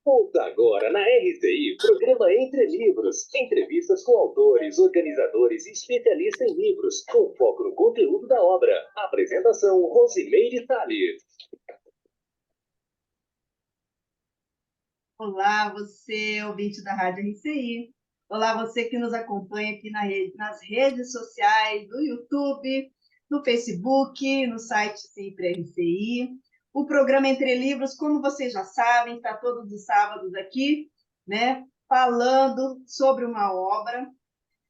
Ouça agora na RCI, programa Entre Livros. Entrevistas com autores, organizadores e especialistas em livros, com foco no conteúdo da obra. Apresentação, Rosimeire Salles. Olá, você, ouvinte da Rádio RCI. Olá, você que nos acompanha aqui nas redes sociais, no YouTube, no Facebook, no site Sempre RCI. O programa Entre Livros, como vocês já sabem, está todos os sábados aqui, né, falando sobre uma obra,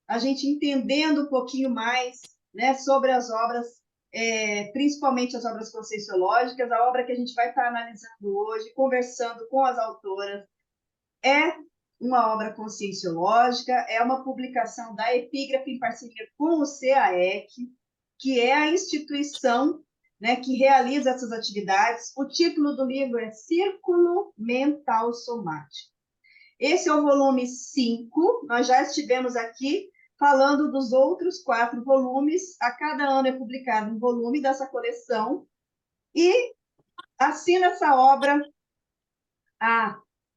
a gente entendendo um pouquinho mais, né, sobre as obras, principalmente as obras conscienciológicas, a obra que a gente vai estar analisando hoje, conversando com as autoras, é uma obra conscienciológica, é uma publicação da Epígrafe em parceria com o CAEC, que é a instituição, né, que realiza essas atividades. O título do livro é Círculo Mental Somático. Esse é o volume 5, nós já estivemos aqui falando dos outros 4 volumes, a cada ano é publicado um volume dessa coleção, e assina essa obra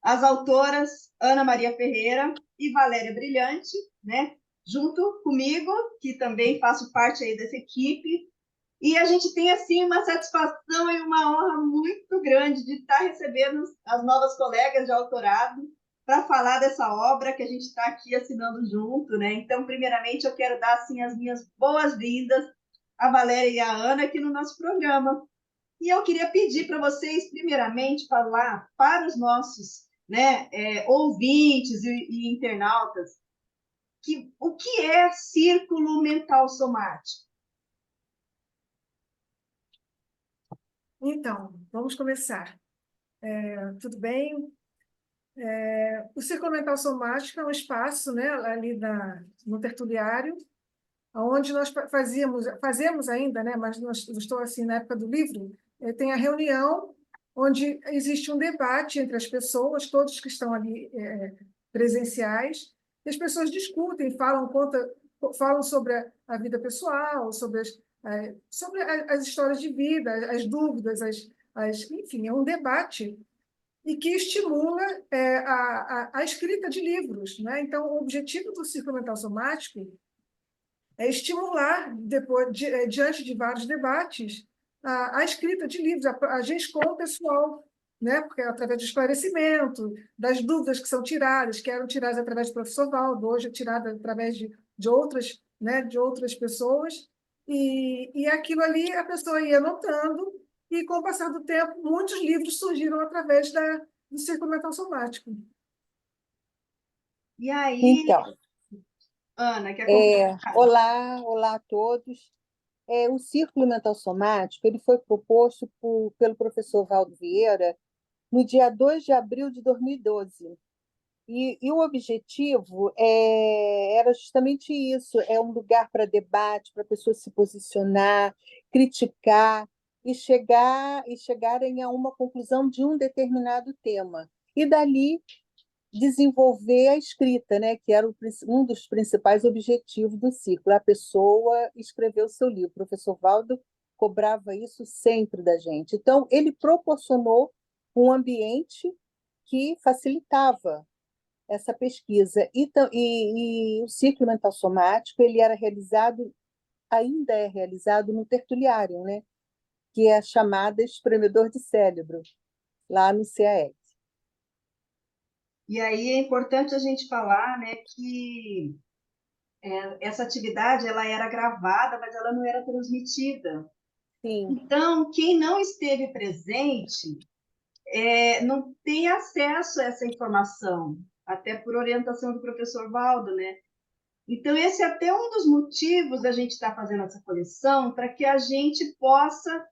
as autoras Ana Maria Ferreira e Valéria Brilhante, né? Junto comigo, que também faço parte aí dessa equipe, e a gente tem, assim, uma satisfação e uma honra muito grande de estar recebendo as novas colegas de autorado para falar dessa obra que a gente está aqui assinando junto, né? Então, primeiramente, eu quero dar, assim, as minhas boas-vindas à Valéria e à Ana aqui no nosso programa. E eu queria pedir para vocês, primeiramente, falar para os nossos, né, ouvintes e internautas, o que é círculo mental somático? Então, vamos começar. Tudo bem? O círculo mental somático é um espaço, né, ali no tertuliário, onde nós fazemos ainda, né, mas estou assim na época do livro, tem a reunião onde existe um debate entre as pessoas, todos que estão ali presenciais, e as pessoas discutem, falam sobre a vida pessoal, sobre as histórias de vida, as dúvidas, enfim, é um debate e que estimula a escrita de livros, né? Então, o objetivo do círculo mental somático é estimular, diante de vários debates, a escrita de livros, a gestão pessoal, né? Porque através do esclarecimento, das dúvidas que são tiradas, que eram tiradas através do professor Valdo, hoje é tirada através de outras, né, de outras pessoas, e aquilo ali a pessoa ia anotando, e com o passar do tempo, muitos livros surgiram através do círculo mental somático. E aí, Então, Ana, quer comentar? olá a todos. O Círculo Mental Somático ele foi proposto pelo professor Valdo Vieira no dia 2 de abril de 2012. E o objetivo era justamente isso, é um lugar para debate, para pessoas se posicionar, criticar e chegarem a uma conclusão de um determinado tema. E dali desenvolver a escrita, né, que era um dos principais objetivos do círculo, a pessoa escrever o seu livro. O professor Valdo cobrava isso sempre da gente. Então, ele proporcionou um ambiente que facilitava essa pesquisa. E o círculo mental somático ele era realizado, ainda é realizado no tertuliário, né, que é a chamada espremedor de cérebro, lá no CAE. E aí é importante a gente falar, né, que essa atividade ela era gravada, mas ela não era transmitida. Sim. Então, quem não esteve presente não tem acesso a essa informação, até por orientação do professor Valdo, né? Então, esse é até um dos motivos da gente estar fazendo essa coleção, para que a gente possa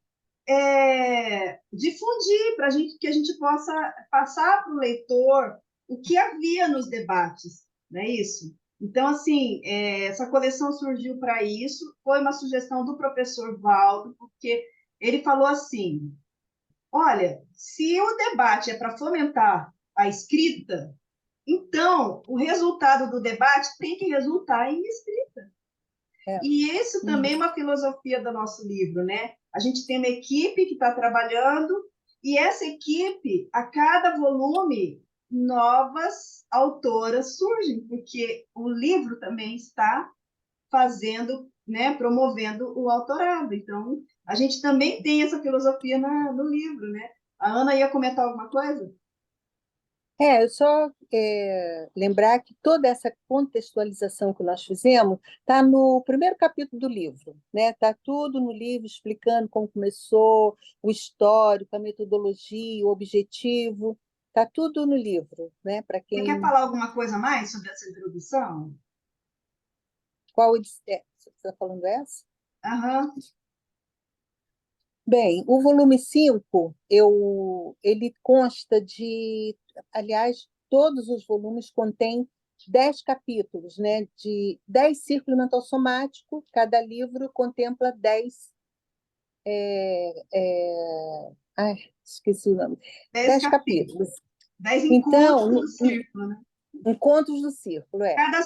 difundir, que a gente possa passar para o leitor o que havia nos debates, não é isso? Então, assim, essa coleção surgiu para isso, foi uma sugestão do professor Valdo, porque ele falou assim, olha, se o debate é para fomentar a escrita, então o resultado do debate tem que resultar em escrita. E isso também é uma filosofia do nosso livro, né? A gente tem uma equipe que está trabalhando, e essa equipe, a cada volume, novas autoras surgem, porque o livro também está fazendo, né, promovendo o autorado. Então, a gente também tem essa filosofia no livro, né? A Ana ia comentar alguma coisa? Eu só lembrar que toda essa contextualização que nós fizemos está no primeiro capítulo do livro, né? Está tudo no livro explicando como começou, o histórico, a metodologia, o objetivo, está tudo no livro, né? Para Você quer quem falar alguma coisa mais sobre essa introdução? você está falando essa? Aham. Bem, o volume 5 ele consta de, aliás, todos os volumes contêm 10 capítulos, né, de 10 círculos mental somático, cada livro contempla 10, ai, esqueci o nome, 10 10 capítulos, capítulos. 10 Então, encontros do círculo, né? encontros do círculo, Cada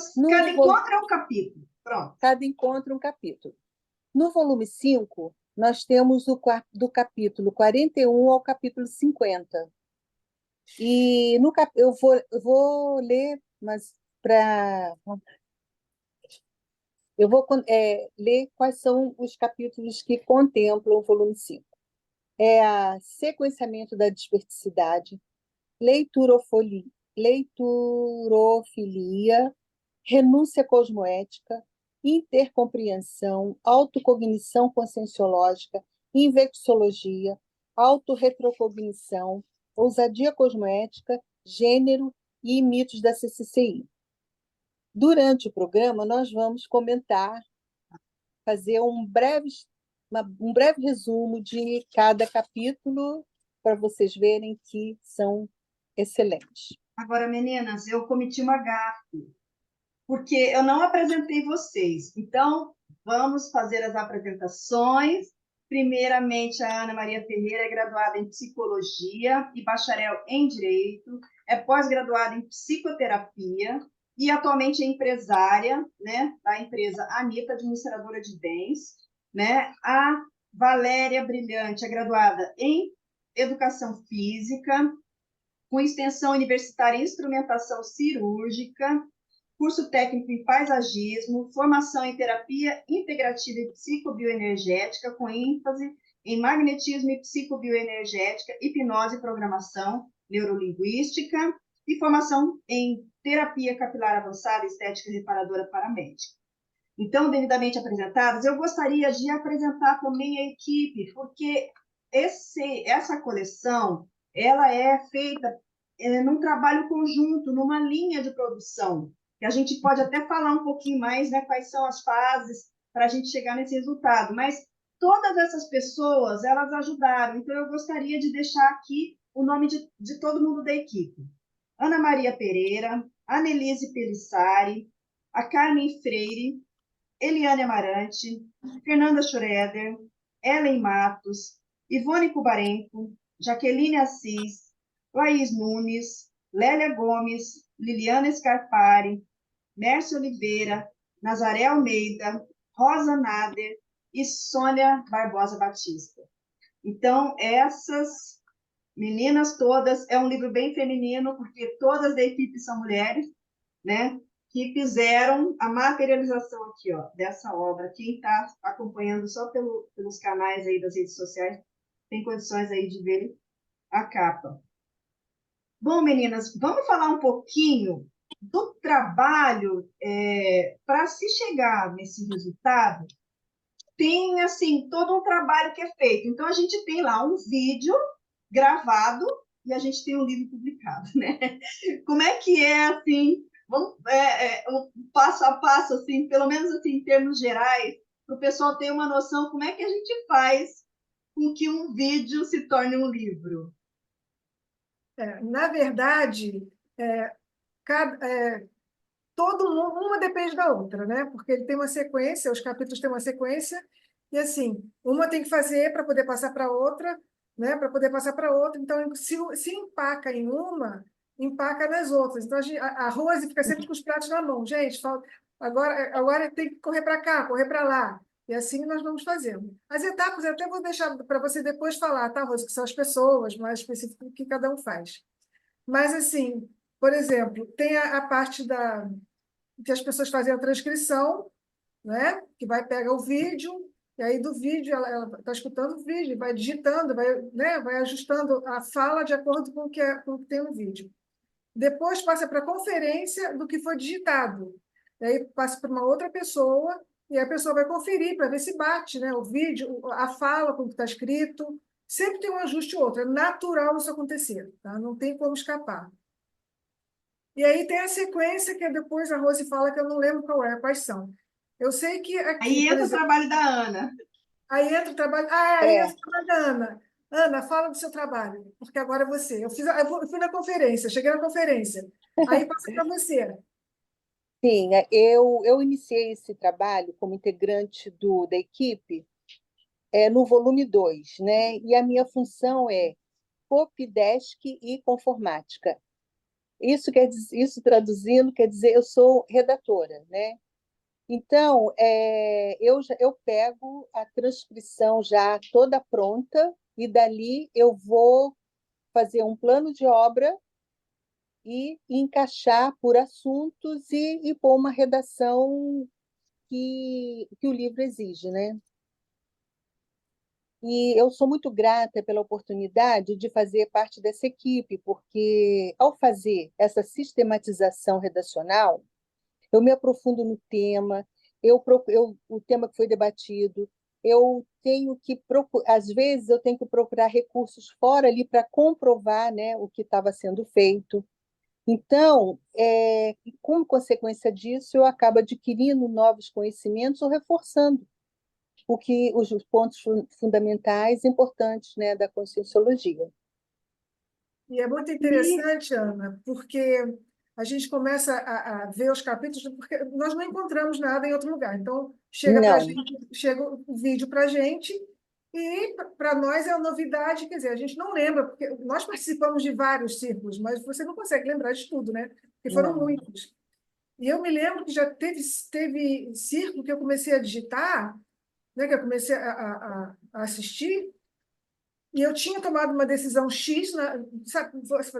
encontro é um capítulo. Pronto. cada encontro um capítulo. No volume 5, nós temos do capítulo 41 ao capítulo 50. E eu vou ler, mas para eu vou ler quais são os capítulos que contemplam o volume 5. É a sequenciamento da desperticidade, leiturofilia, renúncia cosmoética, intercompreensão, autocognição conscienciológica, invexologia, autorretrocognição, ousadia cosmoética, gênero e mitos da CCCI. Durante o programa, nós vamos comentar, fazer um breve resumo de cada capítulo, para vocês verem que são excelentes. Agora, meninas, eu cometi uma gafe, porque eu não apresentei vocês. Então, vamos fazer as apresentações. Primeiramente, a Ana Maria Ferreira é graduada em Psicologia e bacharel em Direito, é pós-graduada em Psicoterapia e atualmente é empresária, né, da empresa Anita, administradora de bens, né? A Valéria Brilhante é graduada em Educação Física, com extensão universitária em instrumentação cirúrgica, curso técnico em paisagismo, formação em terapia integrativa e psicobioenergética, com ênfase em magnetismo e psicobioenergética, hipnose e programação neurolinguística, e formação em terapia capilar avançada, estética reparadora paramédica. Então, devidamente apresentadas, eu gostaria de apresentar também a equipe, porque essa coleção ela é feita num trabalho conjunto, numa linha de produção, que a gente pode até falar um pouquinho mais, né, quais são as fases para a gente chegar nesse resultado, mas todas essas pessoas, elas ajudaram, então eu gostaria de deixar aqui o nome de todo mundo da equipe. Ana Maria Pereira, Anelise Pelissari, a Carmen Freire, Eliane Amarante, Fernanda Schroeder, Ellen Matos, Ivone Kubarenko, Jaqueline Assis, Laís Nunes, Lélia Gomes, Liliana Scarpari, Mércio Oliveira, Nazaré Almeida, Rosa Nader e Sônia Barbosa Batista. Então, essas meninas todas, é um livro bem feminino, porque todas da equipe são mulheres, né? Que fizeram a materialização aqui, ó, dessa obra. Quem está acompanhando só pelos canais aí das redes sociais tem condições aí de ver a capa. Bom, meninas, vamos falar um pouquinho do trabalho para se chegar nesse resultado. Tem, assim, todo um trabalho que é feito. Então, a gente tem lá um vídeo gravado e a gente tem um livro publicado, né? Como é que é, assim, vamos, o passo a passo, assim, pelo menos assim, em termos gerais, para o pessoal ter uma noção como é que a gente faz com que um vídeo se torne um livro? Na verdade, cada, todo mundo, uma depende da outra, né? Porque ele tem uma sequência, os capítulos têm uma sequência, e assim, uma tem que fazer para poder passar para outra, né? Para poder passar para outra. Então, se empaca em uma, empaca nas outras. Então, a Rose fica sempre com os pratos na mão. Gente, agora tem que correr para cá, correr para lá. E assim nós vamos fazendo. As etapas eu até vou deixar para você depois falar, tá, Rose, que são as pessoas mais específicas que cada um faz. Mas, assim, por exemplo, tem a parte que as pessoas fazem a transcrição, né? Que vai pegar o vídeo, e aí do vídeo ela está escutando o vídeo, vai digitando, vai, né? Vai ajustando a fala de acordo com o que tem no vídeo. Depois passa para a conferência do que foi digitado. E aí passa para uma outra pessoa, e a pessoa vai conferir para ver se bate, né? O vídeo, a fala com o que está escrito. Sempre tem um ajuste ou outro. É natural isso acontecer, tá? Não tem como escapar. E aí tem a sequência que depois a Rose fala que eu não lembro quais são. Eu sei que aqui, Aí por entra o exemplo, trabalho da Ana. aí entra o trabalho. Ah, aí É, entra o trabalho da Ana. Ana, fala do seu trabalho, porque agora é você. Eu fui na conferência, cheguei na conferência. Aí passa para você. sim, eu iniciei esse trabalho como integrante da equipe no volume 2, né? E a minha função é copydesk e conformática. Isso traduzindo quer dizer eu sou redatora, né? Então, eu pego a transcrição já toda pronta e dali eu vou fazer um plano de obra e encaixar por assuntos e pôr uma redação que o livro exige, né? E eu sou muito grata pela oportunidade de fazer parte dessa equipe, porque ao fazer essa sistematização redacional, eu me aprofundo no tema, o tema que foi debatido, eu tenho que às vezes eu tenho que procurar recursos fora ali para comprovar, né, o que estava sendo feito. Então, como consequência disso, eu acabo adquirindo novos conhecimentos ou reforçando os pontos fundamentais importantes, né, da conscienciologia. E é muito E interessante, Ana, porque a gente começa a ver os capítulos, porque nós não encontramos nada em outro lugar. Então, chega para a Não, gente, chega o vídeo para a gente, e para nós é uma novidade, quer dizer, a gente não lembra, porque nós participamos de vários círculos, mas você não consegue lembrar de tudo, né? Porque foram não. muitos. E eu me lembro que já teve círculo que eu comecei a digitar, né, que eu comecei a assistir, e eu tinha tomado uma decisão X, sabe,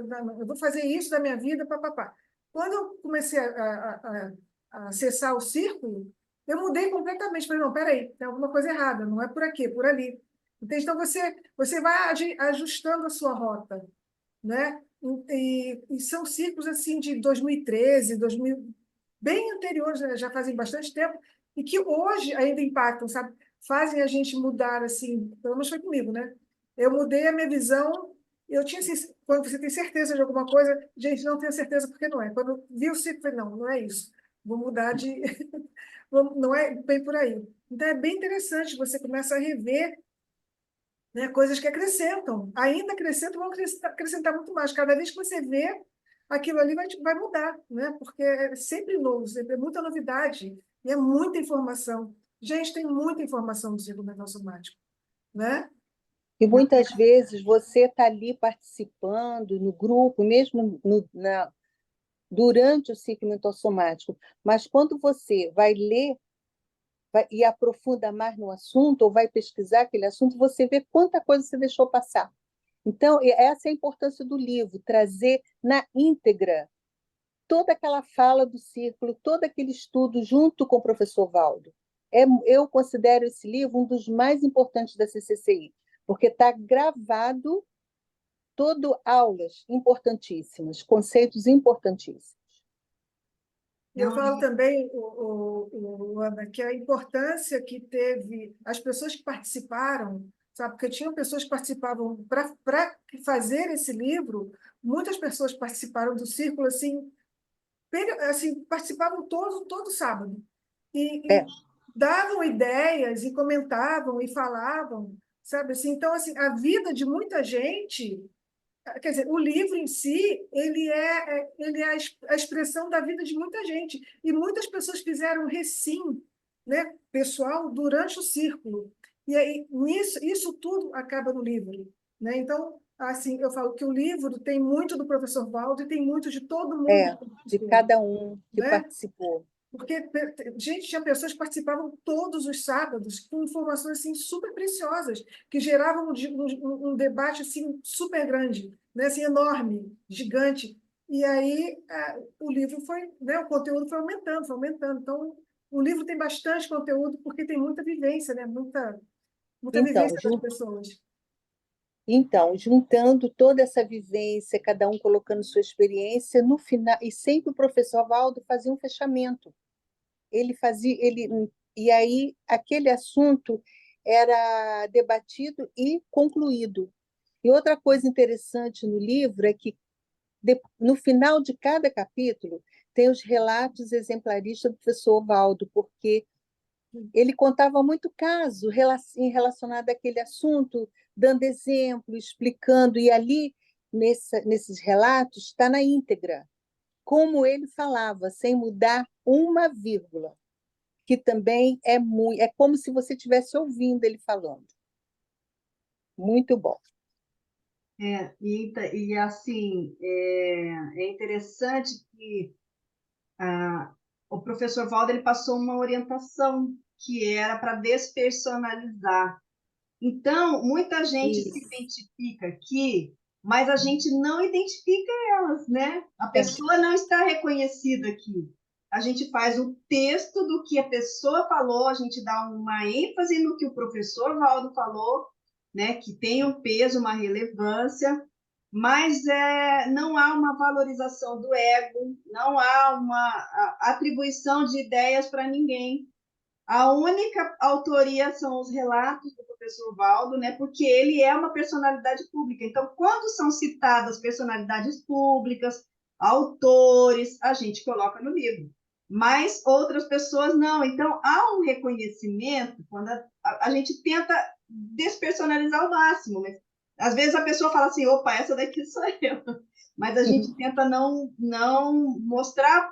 não, eu vou fazer isso da minha vida, papapá. Quando eu comecei a acessar o círculo, eu mudei completamente. Falei, não, peraí, tem alguma coisa errada, não é por aqui, é por ali. Entende? Então, você vai ajustando a sua rota, né? E são ciclos assim de 2013, 2000, bem anteriores, né? Já fazem bastante tempo, e que hoje ainda impactam, sabe? Fazem a gente mudar, assim, pelo menos foi comigo, né? Eu mudei a minha visão, eu tinha, assim, quando você tem certeza de alguma coisa, gente, não tenho certeza porque não é. Quando eu vi o ciclo, falei, não, não é isso. Vou mudar de... Não é bem por aí. Então, é bem interessante, você começa a rever, né, coisas que acrescentam, ainda acrescentam, vão acrescentar muito mais. Cada vez que você vê, aquilo ali vai mudar, né? Porque é sempre novo, sempre é muita novidade e é muita informação. Gente, tem muita informação do ciclo mental somático, né? E muitas vezes você está ali participando no grupo, mesmo durante o ciclo mentossomático, mas quando você vai ler e aprofunda mais no assunto, ou vai pesquisar aquele assunto, você vê quanta coisa você deixou passar. Então, essa é a importância do livro, trazer na íntegra toda aquela fala do círculo, todo aquele estudo junto com o professor Valdo. Eu considero esse livro um dos mais importantes da CCCI, porque está gravado todo aulas importantíssimas, conceitos importantíssimos. E eu não, falo também, Ana, que a importância que teve as pessoas que participaram, sabe? Porque tinham pessoas que participavam para fazer esse livro, muitas pessoas participaram do círculo, assim participavam todo sábado. E É, davam ideias, e comentavam, e falavam, sabe? Assim, então, assim, a vida de muita gente, quer dizer, o livro em si, ele é a expressão da vida de muita gente. E muitas pessoas fizeram recim, né, pessoal, durante o círculo. E aí, isso tudo acaba no livro, né? Então, assim, eu falo que o livro tem muito do professor Valdo e tem muito de todo mundo que de participou, cada um que né? participou. Porque, gente, tinha pessoas que participavam todos os sábados com informações assim, super preciosas, que geravam um debate assim, super grande, né? Assim, enorme, gigante. E aí o livro foi, né? O conteúdo foi aumentando, foi aumentando. Então, o livro tem bastante conteúdo porque tem muita vivência, né? Muita Então, vivência das pessoas. juntando toda essa vivência, cada um colocando sua experiência, no final, e sempre o professor Valdo fazia um fechamento. E aí aquele assunto era debatido e concluído. E outra coisa interessante no livro é que no final de cada capítulo tem os relatos exemplaristas do professor Valdo, porque ele contava muito caso relacionado àquele assunto, dando exemplo, explicando, e ali, nesses relatos, está na íntegra, como ele falava, sem mudar uma vírgula, que também é como se você estivesse ouvindo ele falando. Muito bom. E assim, é interessante que o professor Valdo ele passou uma orientação que era para despersonalizar. Então, muita gente se Isso. identifica aqui, mas a gente não identifica elas, né? A É. pessoa não está reconhecida aqui. A gente faz o texto do que a pessoa falou, a gente dá uma ênfase no que o professor Valdo falou, né? Que tem um peso, uma relevância, mas não há uma valorização do ego, não há uma atribuição de ideias para ninguém. A única autoria são os relatos do professor Valdo, né? Porque ele é uma personalidade pública. Então, quando são citadas personalidades públicas, autores, a gente coloca no livro. Mas outras pessoas não. Então, há um reconhecimento quando a gente tenta despersonalizar ao máximo. Mas, às vezes a pessoa fala assim, opa, essa daqui sou eu. Mas a gente tenta não mostrar,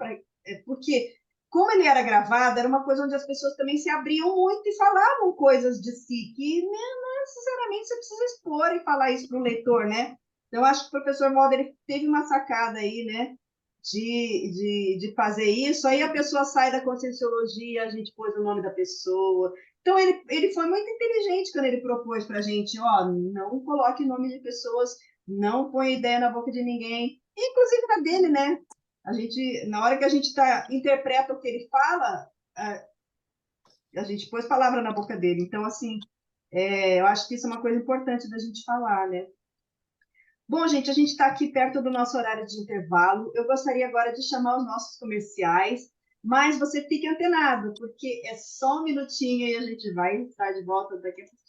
porque como ele era gravado, era uma coisa onde as pessoas também se abriam muito e falavam coisas de si, que não necessariamente você precisa expor e falar isso para o leitor, né? Então, acho que o professor Mulder teve uma sacada aí, né? De fazer isso. Aí a pessoa sai da conscienciologia, a gente pôs o nome da pessoa. Então, ele foi muito inteligente quando ele propôs para a gente, ó, não coloque nome de pessoas, não põe ideia na boca de ninguém, inclusive na dele, né? A gente, na hora que a gente interpreta o que ele fala, a gente pôs palavra na boca dele. Então, assim, eu acho que isso é uma coisa importante da gente falar, né? Bom, gente, a gente está aqui perto do nosso horário de intervalo. Eu gostaria agora de chamar os nossos comerciais, mas você fique antenado, porque é só um minutinho e a gente vai estar de volta daqui a pouco.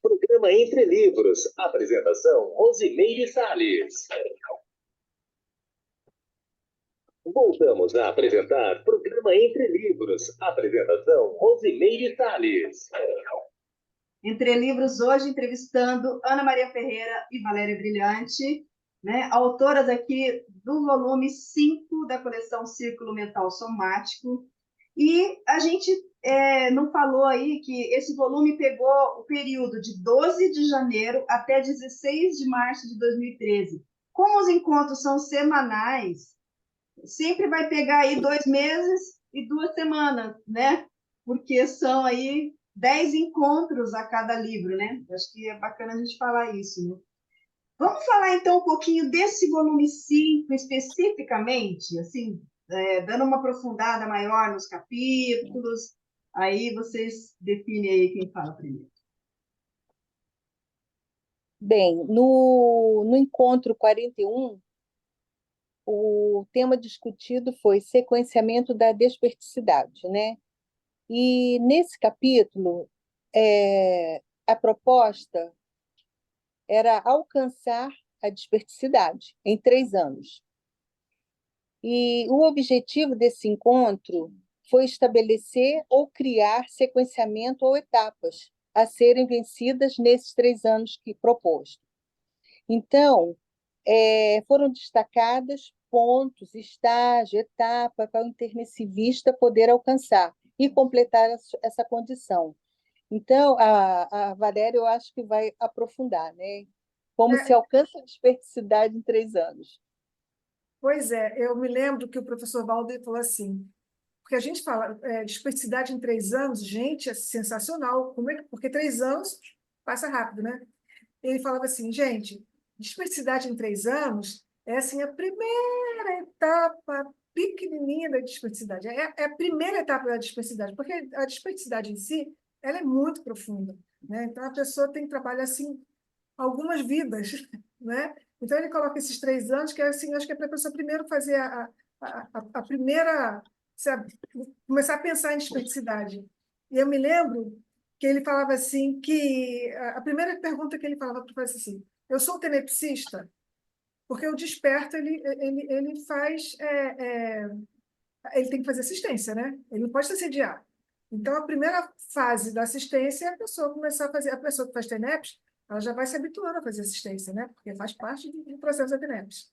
Programa Entre Livros. Apresentação: Rosimeire Salles. Voltamos a apresentar Programa Entre Livros. Apresentação: Rosimeire Salles. Entre Livros, hoje entrevistando Ana Maria Ferreira e Valéria Brilhante, né, autoras aqui do volume 5 da coleção Círculo Mental Somático. E a gente não falou aí que esse volume pegou o período de 12 de janeiro até 16 de março de 2013. Como os encontros são semanais, sempre vai pegar aí 2 meses e 2 semanas, né? Porque são aí 10 encontros a cada livro, né? Acho que é bacana a gente falar isso, né? Vamos falar então um pouquinho desse volume 5 especificamente, assim, dando uma aprofundada maior nos capítulos. Aí vocês definem aí quem fala primeiro. Bem, no encontro 41, o tema discutido foi sequenciamento da desperticidade, né? E nesse capítulo, a proposta era alcançar a desperticidade em 3 anos. E o objetivo desse encontro foi estabelecer ou criar sequenciamento ou etapas a serem vencidas nesses 3 anos que proposto. Então, foram destacadas pontos, estágio, etapa para o internecivista poder alcançar e completar essa condição. Então, a Valéria, eu acho que vai aprofundar, né? Como se alcança a desperticidade em 3 anos. Pois é, eu me lembro que o professor Valdo falou assim, porque a gente fala diversidade em 3 anos, gente, é sensacional. Porque 3 anos passa rápido, né? Ele falava assim, gente, diversidade em 3 anos é assim, a primeira etapa pequenininha da diversidade. É a primeira etapa da diversidade, porque a diversidade em si, ela é muito profunda, né? Então, a pessoa tem que trabalhar, assim, algumas vidas, né? Então, ele coloca esses 3 anos, que é assim, acho que é para a pessoa primeiro fazer a primeira, sabe, começar a pensar em diversidade. E eu me lembro que ele falava assim, que a primeira pergunta que ele falava para o professor assim, eu sou tenepsista? Porque o desperto, ele faz, ele tem que fazer assistência, né? Ele não pode se assediar. Então, a primeira fase da assistência é a pessoa começar a fazer, a pessoa que faz TENEPS, ela já vai se habituando a fazer assistência, né? Porque faz parte do processo da TENEPS.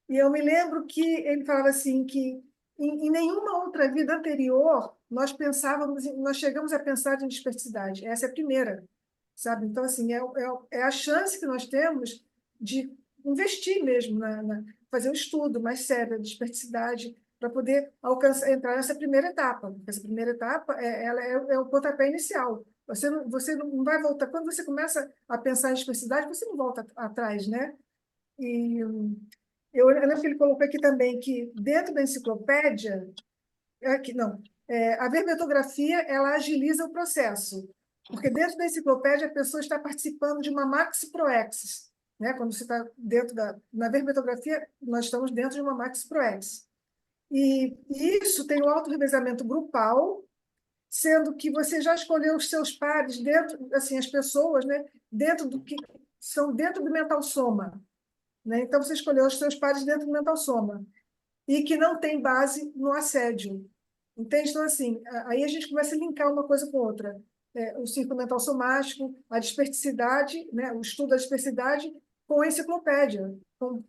E eu me lembro que ele falava assim que em nenhuma outra vida anterior nós pensávamos, nós chegamos a pensar em diversidade. Essa é a primeira, sabe? Então, assim, é a chance que nós temos de investir mesmo fazer um estudo mais sério da diversidade para poder entrar nessa primeira etapa. Porque essa primeira etapa ela é o pontapé inicial. Você não vai voltar. Quando você começa a pensar em diversidade, você não volta atrás, né? E eu lembro que ele colocou aqui também que dentro da enciclopédia, aqui, não, a verbetrografia ela agiliza o processo, porque dentro da enciclopédia a pessoa está participando de uma maxi proexis, né? Quando você está na verbetrografia, nós estamos dentro de uma maxi proexis. E isso tem o autorrevezamento grupal, sendo que você já escolheu os seus pares dentro, assim, as pessoas, né? Dentro do que são dentro do mental soma, né? Então, você escolheu os seus pares dentro do mental soma e que não tem base no assédio. Entende? Então, assim, aí a gente começa a linkar uma coisa com outra. O círculo mental somático, a dispersidade, né? O estudo da dispersidade com a enciclopédia, com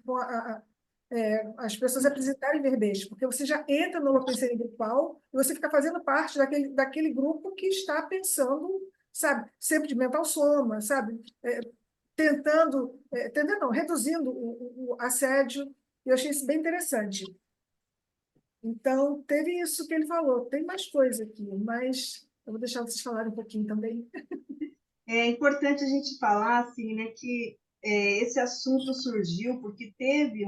as pessoas apresentarem verbete, porque você já entra no pensamento grupal e você fica fazendo parte daquele grupo que está pensando, sabe, sempre de mental soma, sabe? Tentando não, reduzindo o assédio, e eu achei isso bem interessante. Então, teve isso que ele falou. Tem mais coisa aqui, mas eu vou deixar vocês falarem um pouquinho também. É importante a gente falar assim, né, que esse assunto surgiu porque teve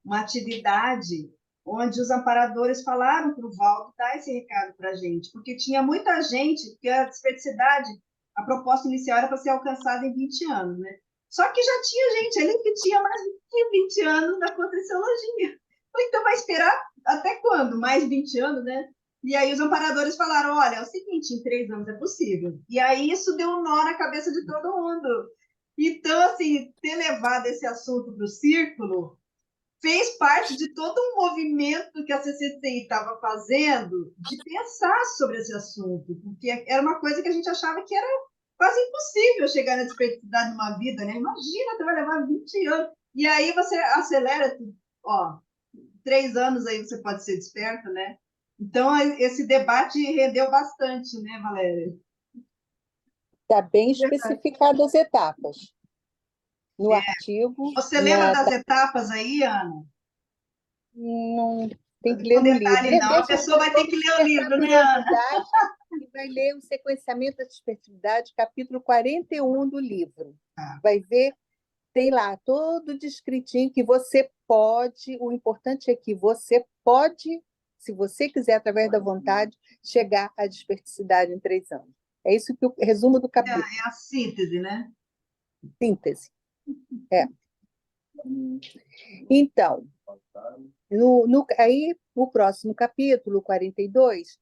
uma atividade onde os amparadores falaram para o Valdo dar esse recado para a gente, porque tinha muita gente, porque a diversidade, a proposta inicial era para ser alcançada em 20 anos, né? Só que já tinha gente ali que tinha mais de 20 anos na Conscienciologia. Então vai esperar até quando? Mais 20 anos, né? E aí os amparadores falaram, olha, é o seguinte, em 3 anos é possível. E aí isso deu um nó na cabeça de todo mundo. Então, assim, ter levado esse assunto para o círculo fez parte de todo um movimento que a CCCI estava fazendo de pensar sobre esse assunto, porque era uma coisa que a gente achava que era quase impossível chegar na diversidade numa vida, né? Imagina, você vai levar 20 anos. E aí você acelera, ó, 3 anos aí você pode ser desperto, né? Então, esse debate rendeu bastante, né, Valéria? Está bem Verdade. especificado as etapas no artigo. Você lembra das etapas aí, Ana? Não tem que ler Com no livro. detalhe, não. A Deixa pessoa vai ter que ler o livro, né, Ana? e vai ler o sequenciamento da dispersividade, capítulo 41 do livro. Ah. Vai ver, tem lá todo descritinho que você pode, o importante é que você pode, se você quiser, através da vontade, chegar à dispersividade em 3 anos. É isso que o resumo do capítulo. É a síntese, né? Síntese. Então, aí, o próximo capítulo, 42,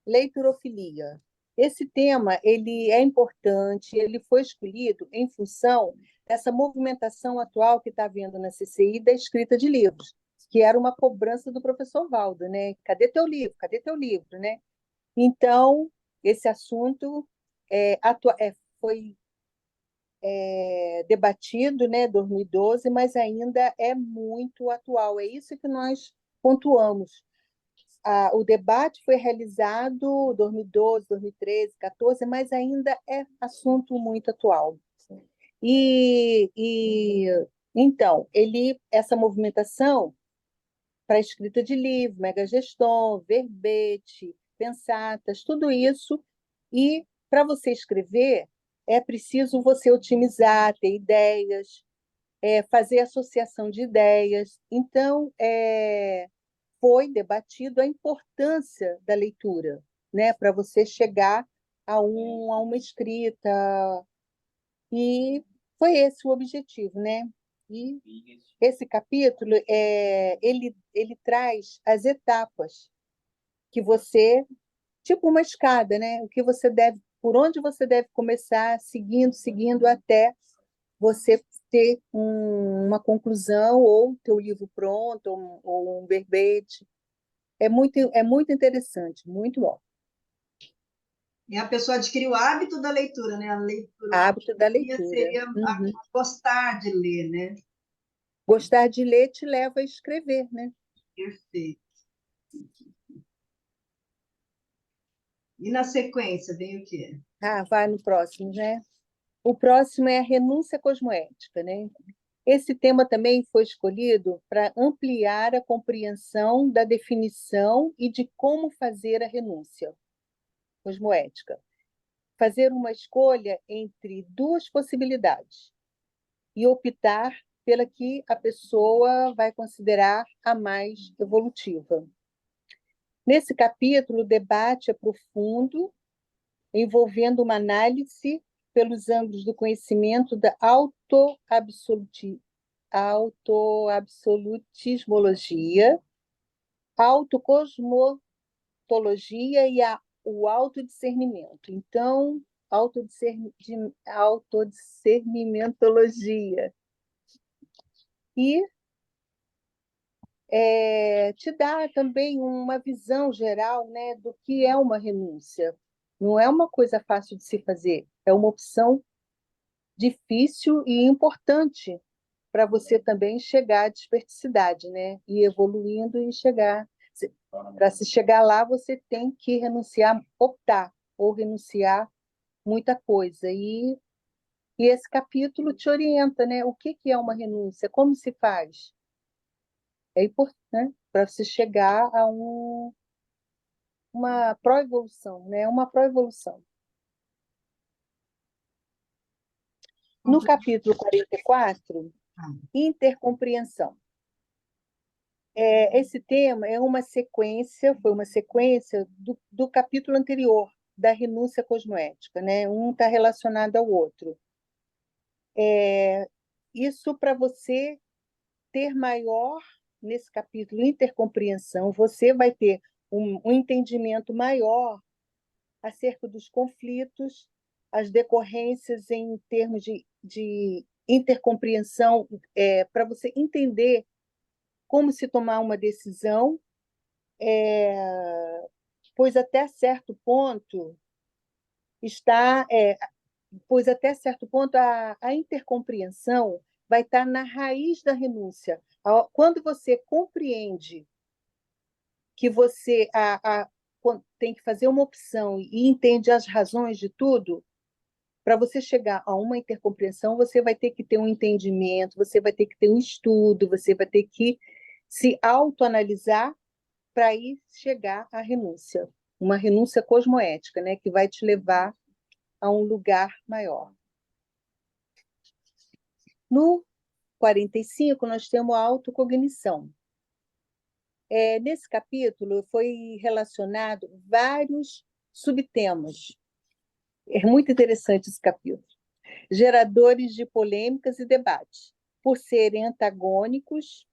leiturofilia. Esse tema ele é importante, ele foi escolhido em função dessa movimentação atual que está havendo na CCI da escrita de livros, que era uma cobrança do professor Valdo, né? Cadê teu livro? Cadê teu livro, né? Então, esse assunto foi debatido, né, 2012, mas ainda é muito atual. É isso que nós pontuamos. O debate foi realizado em 2012, 2013, 2014, mas ainda é assunto muito atual. E Então, essa movimentação para escrita de livro, megageston, verbete, pensatas, tudo isso. E para você escrever, é preciso você otimizar, ter ideias, fazer associação de ideias. Então, foi debatido a importância da leitura, né, para você chegar a uma escrita. E foi esse o objetivo, né? E esse capítulo, ele traz as etapas que você, tipo uma escada, né? O que você deve, por onde você deve começar, seguindo até você ter uma conclusão ou teu livro pronto ou um verbete. É muito interessante, muito bom. E a pessoa adquire o hábito da leitura, né? A leitura Hábito da leitura. seria gostar de ler, né? Gostar de ler te leva a escrever, né? Perfeito. E na sequência vem o quê? Vai no próximo, né? O próximo é a renúncia cosmoética, né? Esse tema também foi escolhido para ampliar a compreensão da definição e de como fazer a renúncia cosmoética. Fazer uma escolha entre duas possibilidades e optar pela que a pessoa vai considerar a mais evolutiva. Nesse capítulo, o debate é profundo, envolvendo uma análise pelos ângulos do conhecimento da autoabsolutismologia, autocosmologia e o autodiscernimento. Então, autodiscernimentologia. E te dá também uma visão geral, né, do que é uma renúncia. Não é uma coisa fácil de se fazer, é uma opção difícil e importante para você também chegar à desperticidade, né? E evoluindo e chegar. Para se chegar lá, você tem que renunciar, optar, ou renunciar muita coisa. E esse capítulo te orienta, né? O que é uma renúncia? Como se faz? É importante, né? Para se chegar a uma pró-evolução, né? Uma pró-evolução. No capítulo 44, intercompreensão. Esse tema foi uma sequência do capítulo anterior, da renúncia cosmoética, né? Um está relacionado ao outro. Isso para você ter maior, nesse capítulo, intercompreensão, você vai ter um entendimento maior acerca dos conflitos, as decorrências em termos de intercompreensão, para você entender como se tomar uma decisão, pois até certo ponto a intercompreensão vai estar na raiz da renúncia. Quando você compreende que você tem que fazer uma opção e entende as razões de tudo, para você chegar a uma intercompreensão, você vai ter que ter um entendimento, você vai ter que ter um estudo, você vai ter que se autoanalisar para ir chegar à renúncia. Uma renúncia cosmoética, né, que vai te levar a um lugar maior. No 45, nós temos a autocognição. Nesse capítulo foi relacionado vários subtemas. É muito interessante esse capítulo. Geradores de polêmicas e debates, por serem antagônicos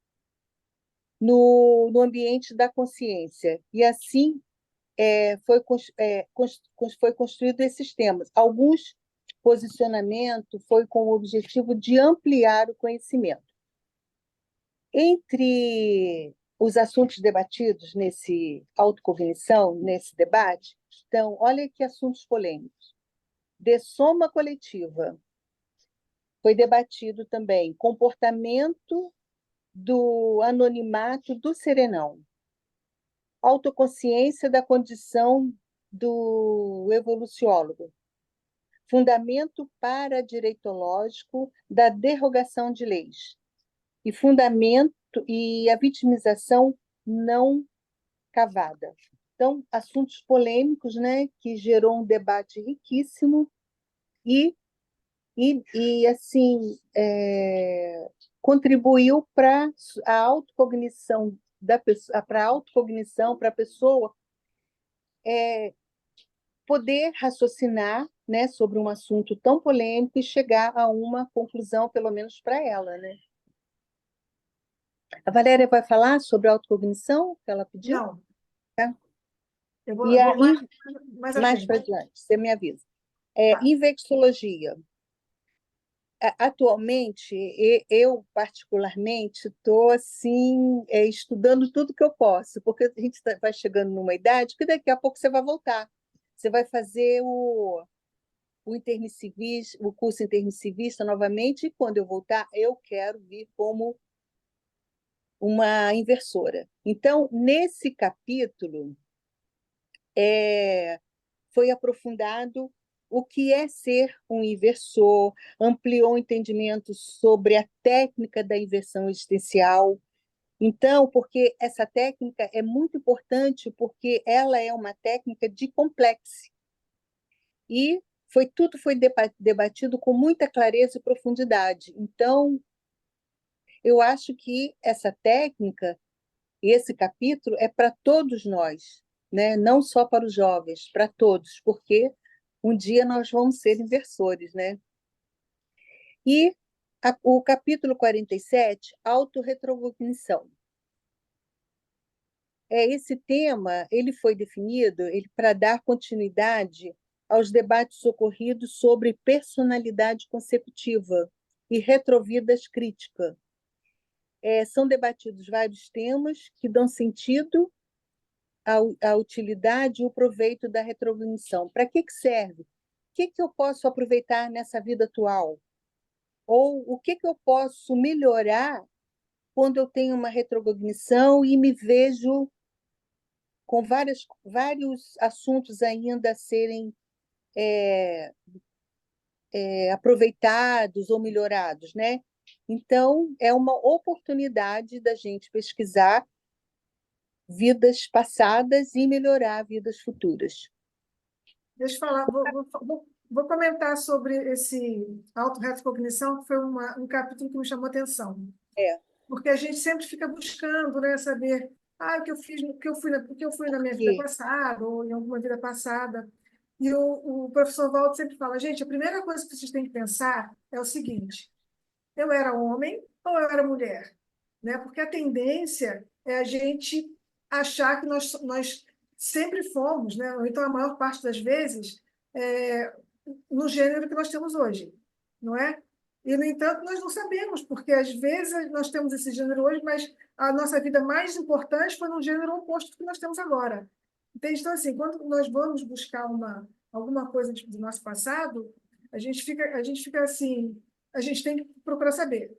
no ambiente da consciência. E assim foi construído esses temas. Alguns posicionamentos foi com o objetivo de ampliar o conhecimento. Entre os assuntos debatidos nesse autocognição, nesse debate, então, olha que assuntos polêmicos. De soma coletiva, foi debatido também comportamento do anonimato do serenão, autoconsciência da condição do evoluciólogo, fundamento paradireitológico da derrogação de leis, e fundamento e a vitimização não cavada. Então, assuntos polêmicos, né, que gerou um debate riquíssimo e assim, contribuiu para a autocognição da pessoa, para a pessoa poder raciocinar, né, sobre um assunto tão polêmico e chegar a uma conclusão, pelo menos para ela, né? A Valéria vai falar sobre a autocognição que ela pediu? Não, Tá. eu E vou mais à mais frente. para diante, você me avisa. Tá. Em vexillologia, atualmente, eu particularmente estou assim, estudando tudo que eu posso, porque a gente vai chegando numa idade que daqui a pouco você vai voltar. Você vai fazer o curso intermissivista novamente, e quando eu voltar, eu quero vir como uma inversora. Então, nesse capítulo, foi aprofundado o que é ser um inversor, ampliou o entendimento sobre a técnica da inversão existencial. Então, porque essa técnica é muito importante, porque ela é uma técnica de complexo. E tudo foi debatido com muita clareza e profundidade. Então, eu acho que essa técnica, esse capítulo, é para todos nós, né? Não só para os jovens, para todos, porque um dia nós vamos ser inversores, né? E o capítulo 47, autorretrocognição. Esse tema ele foi definido para dar continuidade aos debates ocorridos sobre personalidade consecutiva e retrovidas crítica. São debatidos vários temas que dão sentido à utilidade e o proveito da retrocognição. Para que serve? O que eu posso aproveitar nessa vida atual? Ou o que eu posso melhorar quando eu tenho uma retrocognição e me vejo com vários assuntos ainda a serem aproveitados ou melhorados, né? Então, é uma oportunidade da gente pesquisar vidas passadas e melhorar vidas futuras. Deixa eu falar, vou comentar sobre esse autorretrocognição, que foi um capítulo que me chamou a atenção. Porque a gente sempre fica buscando, né, saber o que eu fiz, o que eu fui na minha vida passada, ou em alguma vida passada. E o professor Waldo sempre fala, gente, a primeira coisa que vocês têm que pensar é o seguinte: eu era homem ou eu era mulher? Né? Porque a tendência é a gente achar que nós sempre fomos, né? Ou então a maior parte das vezes, no gênero que nós temos hoje, não é? E, no entanto, nós não sabemos, porque às vezes nós temos esse gênero hoje, mas a nossa vida mais importante foi no gênero oposto que nós temos agora. Entende? Então, assim, quando nós vamos buscar alguma coisa do nosso passado, a gente fica assim, a gente tem que procurar saber.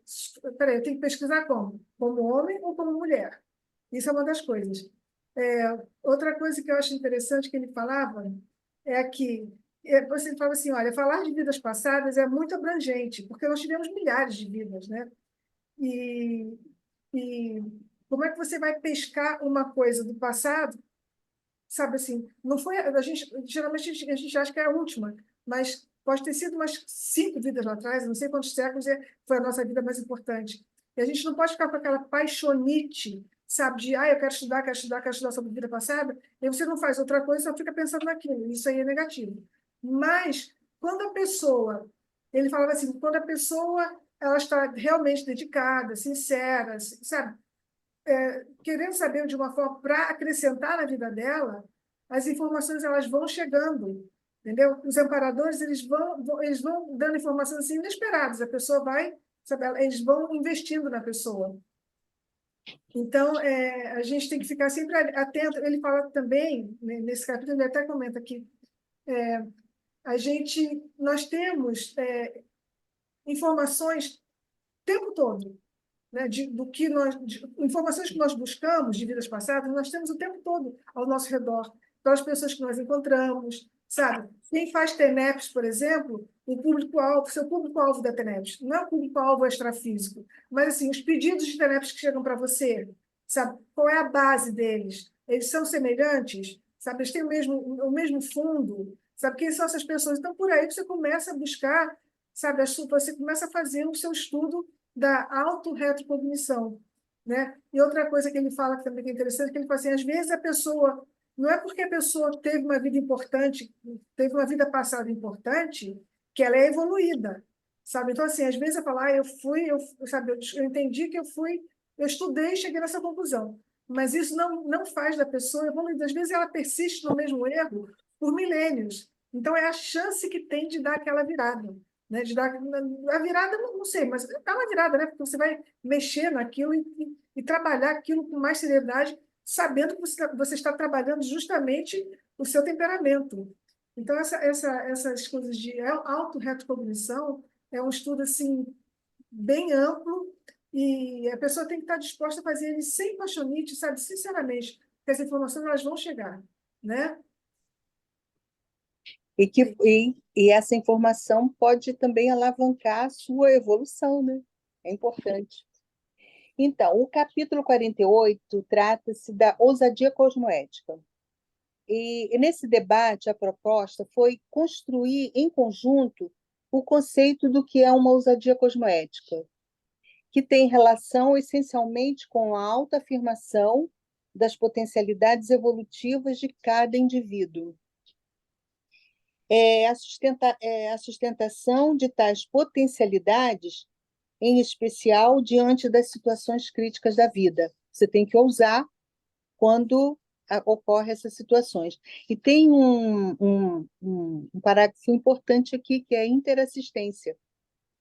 Peraí, eu tenho que pesquisar como? Como homem ou como mulher? Isso é uma das coisas. Outra coisa que eu acho interessante que ele falava é que você fala assim, olha, falar de vidas passadas é muito abrangente, porque nós tivemos milhares de vidas, né? E, e como é que você vai pescar uma coisa do passado, sabe assim, não foi, geralmente a gente acha que é a última, mas pode ter sido umas 5 vidas lá atrás, não sei quantos séculos foi a nossa vida mais importante. E a gente não pode ficar com aquela paixonite, sabe, de, eu quero estudar sobre a vida passada, e você não faz outra coisa, só fica pensando naquilo, isso aí é negativo. Mas, quando a pessoa, ele falava assim, quando a pessoa ela está realmente dedicada, sincera, sabe, querendo saber de uma forma para acrescentar na vida dela, as informações elas vão chegando, entendeu? Os amparadores eles vão dando informações assim inesperadas, a pessoa vai, sabe, eles vão investindo na pessoa. Então, a gente tem que ficar sempre atento. Ele fala também, né, nesse capítulo, ele até comenta que nós temos informações o tempo todo, né, informações que nós buscamos de vidas passadas, nós temos o tempo todo ao nosso redor, pelas pessoas que nós encontramos, sabe? Quem faz TENEPS, por exemplo, o público-alvo, seu público-alvo da TENEPS, não é o público-alvo extrafísico, mas assim, os pedidos de TENEPS que chegam para você, sabe? Qual é a base deles? Eles são semelhantes? Sabe? Eles têm o mesmo fundo? Sabe? Quem são essas pessoas? Então, por aí você começa a buscar, sabe? Você começa a fazer o seu estudo da autorretrocognição, né? E outra coisa que ele fala que também é interessante, que ele fala assim, às vezes a pessoa, não é porque a pessoa teve uma vida importante, teve uma vida passada importante, que ela é evoluída, sabe? Então, assim, às vezes eu falo, sabe, eu entendi que eu estudei e cheguei nessa conclusão. Mas isso não faz da pessoa evoluir. Às vezes ela persiste no mesmo erro por milênios. Então, é a chance que tem de dar aquela virada. Né? De dar, a virada, não sei, mas dá uma virada, né? Porque você vai mexer naquilo e trabalhar aquilo com mais seriedade, sabendo que você está trabalhando justamente o seu temperamento. Então, essas coisas de autorretrocognição é um estudo assim, bem amplo e a pessoa tem que estar disposta a fazer ele sem paixonite, sabe? Sinceramente, porque as informações elas vão chegar, né? E essa informação pode também alavancar a sua evolução, né? É importante. Então, o capítulo 48 trata-se da ousadia cosmoética. E nesse debate, a proposta foi construir em conjunto o conceito do que é uma ousadia cosmoética, que tem relação essencialmente com a autoafirmação das potencialidades evolutivas de cada indivíduo. A sustentação de tais potencialidades, em especial diante das situações críticas da vida. Você tem que ousar quando ocorrem essas situações. E tem um parágrafo importante aqui, que é a interassistência.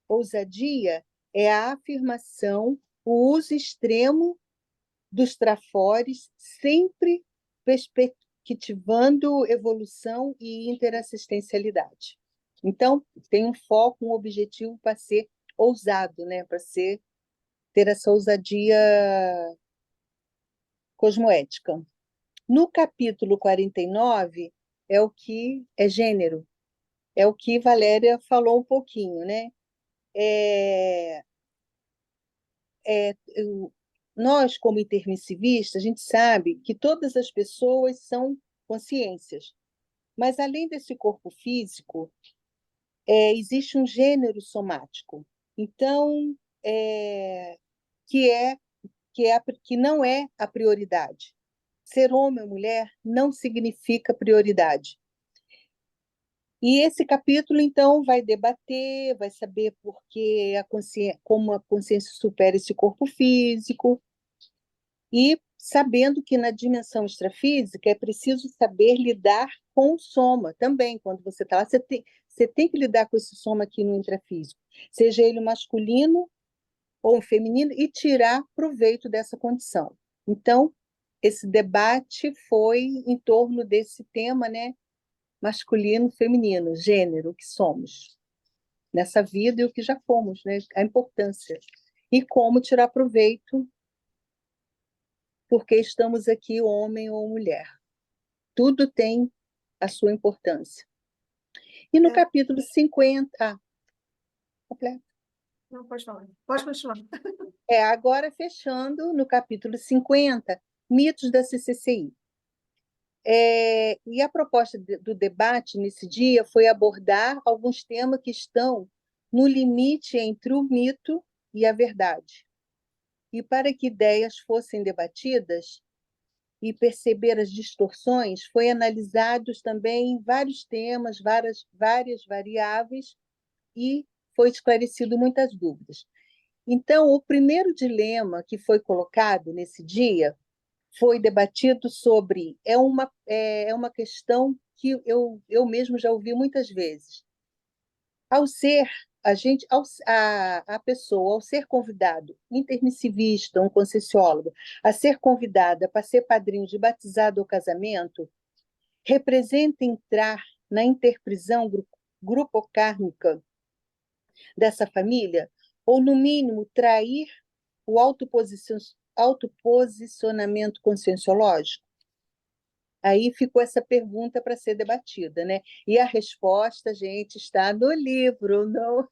Ousadia é a afirmação, o uso extremo dos trafores, sempre perspectivando evolução e interassistencialidade. Então, tem um foco, um objetivo para ser ousado, né? Para ter essa ousadia cosmoética. No capítulo 49, é o que é gênero, é o que Valéria falou um pouquinho, né? É, nós, como intermissivistas, a gente sabe que todas as pessoas são consciências, mas além desse corpo físico, existe um gênero somático. Então, que é que não é a prioridade. Ser homem ou mulher não significa prioridade. E esse capítulo, então, vai debater, vai saber como a consciência supera esse corpo físico, e sabendo que na dimensão extrafísica é preciso saber lidar com o soma também. Quando você está lá, você tem que lidar com esse soma aqui no intrafísico, seja ele masculino ou feminino, e tirar proveito dessa condição. Então, esse debate foi em torno desse tema, né? Masculino, feminino, gênero, o que somos nessa vida e o que já fomos, né? A importância. E como tirar proveito, porque estamos aqui, homem ou mulher. Tudo tem a sua importância. E no capítulo 50... completo. Não, pode falar. Pode continuar. Agora fechando, no capítulo 50, mitos da CCCI. E a proposta do debate nesse dia foi abordar alguns temas que estão no limite entre o mito e a verdade. E para que ideias fossem debatidas e perceber as distorções, foi analisados também vários temas, várias variáveis, e foi esclarecido muitas dúvidas. Então, o primeiro dilema que foi colocado nesse dia foi debatido sobre... É uma questão que eu mesmo já ouvi muitas vezes. A pessoa, ao ser convidado, intermissivista, um conscienciólogo, a ser convidada para ser padrinho de batizado ou casamento, representa entrar na interprisão grupocármica dessa família, ou, no mínimo, trair o autoposicionamento conscienciológico? Aí ficou essa pergunta para ser debatida, né? E a resposta, gente, está no livro. Não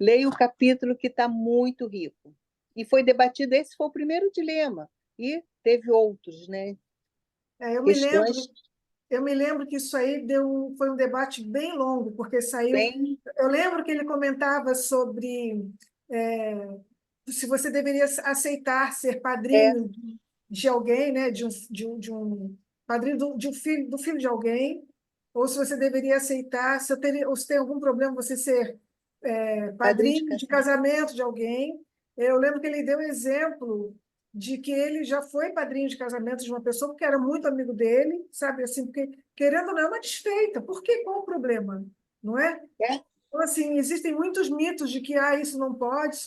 leia o capítulo que está muito rico. E foi debatido, esse foi o primeiro dilema. E teve outros, né? É, Questões eu me lembro que isso aí foi um debate bem longo, porque saiu. bem. Eu lembro que ele comentava sobre é, se você deveria aceitar ser É, padrinho de alguém, né, padrinho do filho de alguém, ou se você deveria aceitar, ou se tem algum problema você ser padrinho de padrinho de casamento. casamento de alguém. Eu lembro que ele deu exemplo de que ele já foi padrinho de casamento de uma pessoa porque era muito amigo dele, sabe, assim, porque querendo ou não é uma desfeita. Por quê? Qual o problema? Não é? É, Então, assim, existem muitos mitos de que isso não pode,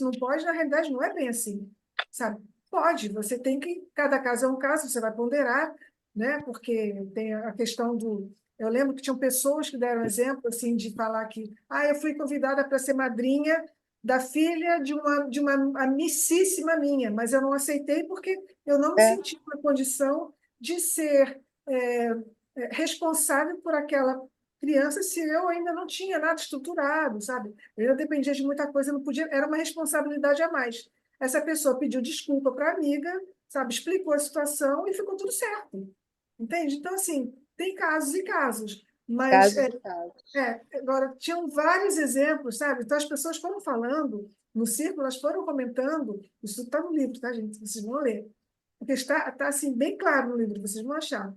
na realidade não é bem assim, sabe? Pode, você tem que, cada caso é um caso, você vai ponderar, né? Porque tem a questão do... Eu lembro que tinham pessoas que deram exemplo, assim, de falar que, eu fui convidada para ser madrinha da filha de uma amicíssima minha, mas eu não aceitei porque eu não me é, senti na condição de ser responsável por aquela criança se eu ainda não tinha nada estruturado, sabe? Eu ainda dependia de muita coisa, não podia, era uma responsabilidade a mais. Essa pessoa pediu desculpa para a amiga, sabe? Explicou a situação e ficou tudo certo. Entende? Então, assim, tem casos e casos, mas casos e casos. agora tinham vários exemplos, sabe? Então as pessoas foram falando no círculo, elas foram comentando, isso está no livro, tá, gente? Vocês vão ler. Porque está assim, bem claro no livro, vocês vão achar.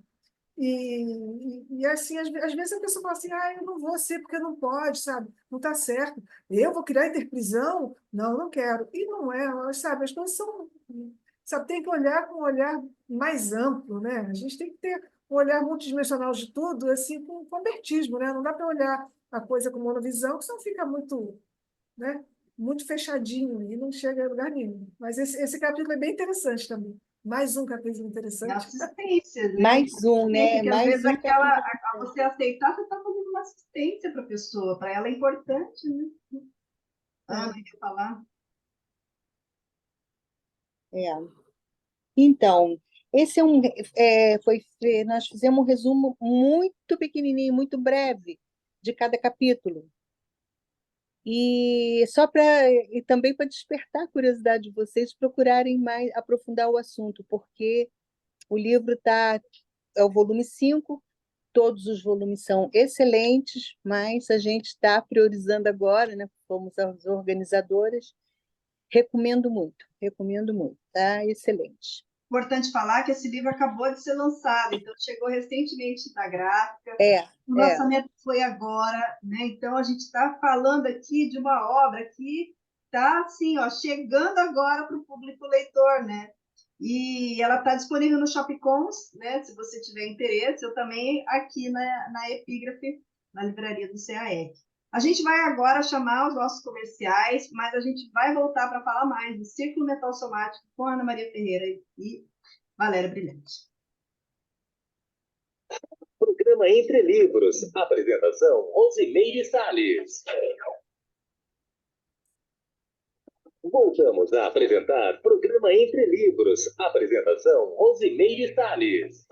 E assim, às vezes a pessoa fala assim, eu não vou ser porque não pode, sabe? Não está certo. Eu vou criar interprisão? Não, não quero. E não é, sabe? As coisas são... Sabe, tem que olhar com um olhar mais amplo, né? A gente tem que ter um olhar multidimensional de tudo, assim, com abertismo, né? Não dá para olhar a coisa com monovisão, que senão fica muito, né? Muito fechadinho e não chega a lugar nenhum. Mas esse capítulo é bem interessante também. Mais um capítulo É interessante. assistência, né? Mais um, Assistência, né? que às Mais vezes um aquela, capítulo. você aceitar, você está fazendo uma assistência para a pessoa, para ela é importante, né? Ah, É. não ia falar. É. Então, esse é um, nós fizemos um resumo muito pequenininho, muito breve de cada capítulo. E só para e também para despertar a curiosidade de vocês procurarem mais aprofundar o assunto, porque o livro é o volume 5. Todos os volumes são excelentes, mas a gente está priorizando agora, né? Fomos as organizadoras. Recomendo muito, tá? Excelente. Importante falar que esse livro acabou de ser lançado, então chegou recentemente na gráfica. É, O é, lançamento foi agora, né? Então a gente está falando aqui de uma obra que está assim, ó, chegando agora para o público leitor, né? E ela está disponível no Shopicons, né? Se você tiver interesse, eu também aqui na Epígrafe, na livraria do CAEC. A gente vai agora chamar os nossos comerciais, mas a gente vai voltar para falar mais do Círculo Mental Somático com Ana Maria Ferreira e Valéria Brilhante. Programa Entre Livros. Apresentação, Rosimeire Salles. Voltamos a apresentar Programa Entre Livros. Apresentação, Rosimeire Salles.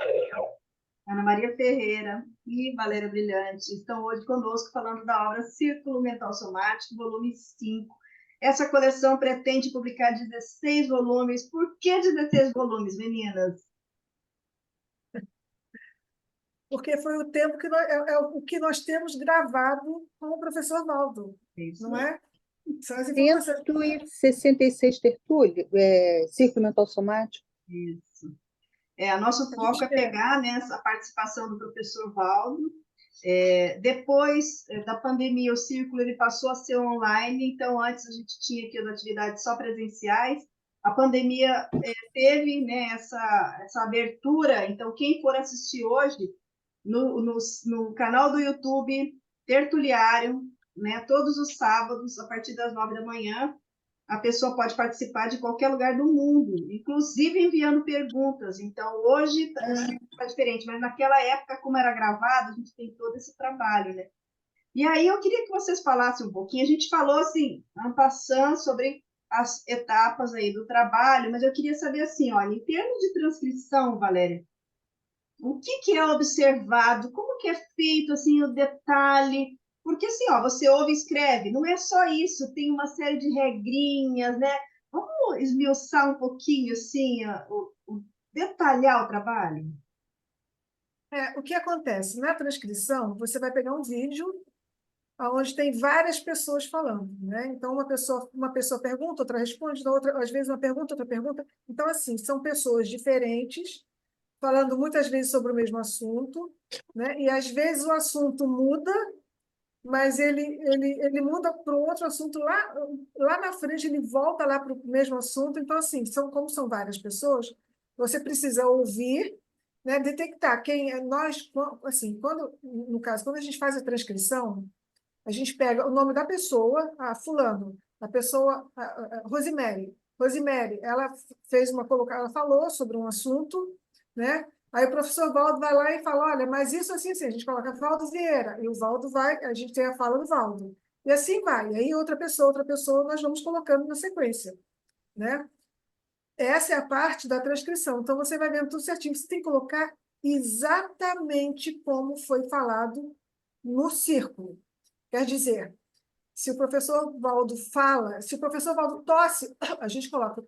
Ana Maria Ferreira e Valéria Brilhante estão hoje conosco falando da obra Círculo Mental Somático, volume 5. Essa coleção pretende publicar 16 volumes. Por que 16 volumes, meninas? Porque foi o tempo que é o que nós temos gravado com o professor Valdo, Isso, não é? São as informações. 166 tertúlias, círculo mental somático. isso. Nosso A foco gente é pegar, né, essa participação do professor Valdo. Depois da pandemia, o círculo ele passou a ser online, então antes a gente tinha aqui as atividades só presenciais. A pandemia teve, né, essa abertura, então quem for assistir hoje no canal do YouTube Tertuliário, né, todos os sábados, a partir das 9 da manhã, a pessoa pode participar de qualquer lugar do mundo, inclusive enviando perguntas. Então, hoje o ciclo está diferente, mas naquela época, como era gravado, a gente tem todo esse trabalho, né? E aí eu queria que vocês falassem um pouquinho. A gente falou assim, en passant, sobre as etapas aí do trabalho, mas eu queria saber assim, olha, em termos de transcrição, Valéria, O que é observado? Como que é feito assim o detalhe? Porque assim, ó, você ouve e escreve, não é só isso, tem uma série de regrinhas, né? Vamos esmiuçar um pouquinho assim, detalhar o trabalho? O que acontece? Na transcrição, você vai pegar um vídeo onde tem várias pessoas falando, né? Então, uma pessoa pergunta, outra responde, outra, às vezes uma pergunta, outra pergunta. Então, assim, são pessoas diferentes, falando muitas vezes sobre o mesmo assunto, né? E às vezes o assunto muda, mas ele muda para um outro assunto lá na frente, ele volta lá para o mesmo assunto. Então, assim, como são várias pessoas, você precisa ouvir, né, detectar quem é nós, assim, no caso, quando a gente faz a transcrição, a gente pega o nome da pessoa, fulano, a pessoa, Rosemary. Rosemary, ela ela falou sobre um assunto, né? Aí o professor Valdo vai lá e fala, olha, mas isso assim, assim, a gente coloca Valdo Vieira, e o Valdo vai, a gente tem a fala do Valdo. E assim vai. E aí outra pessoa, nós vamos colocando na sequência, né? Essa é a parte da transcrição. Então, você vai vendo tudo certinho. Você tem que colocar exatamente como foi falado no círculo. Quer dizer, se o professor Valdo fala, se o professor Valdo tosse, a gente coloca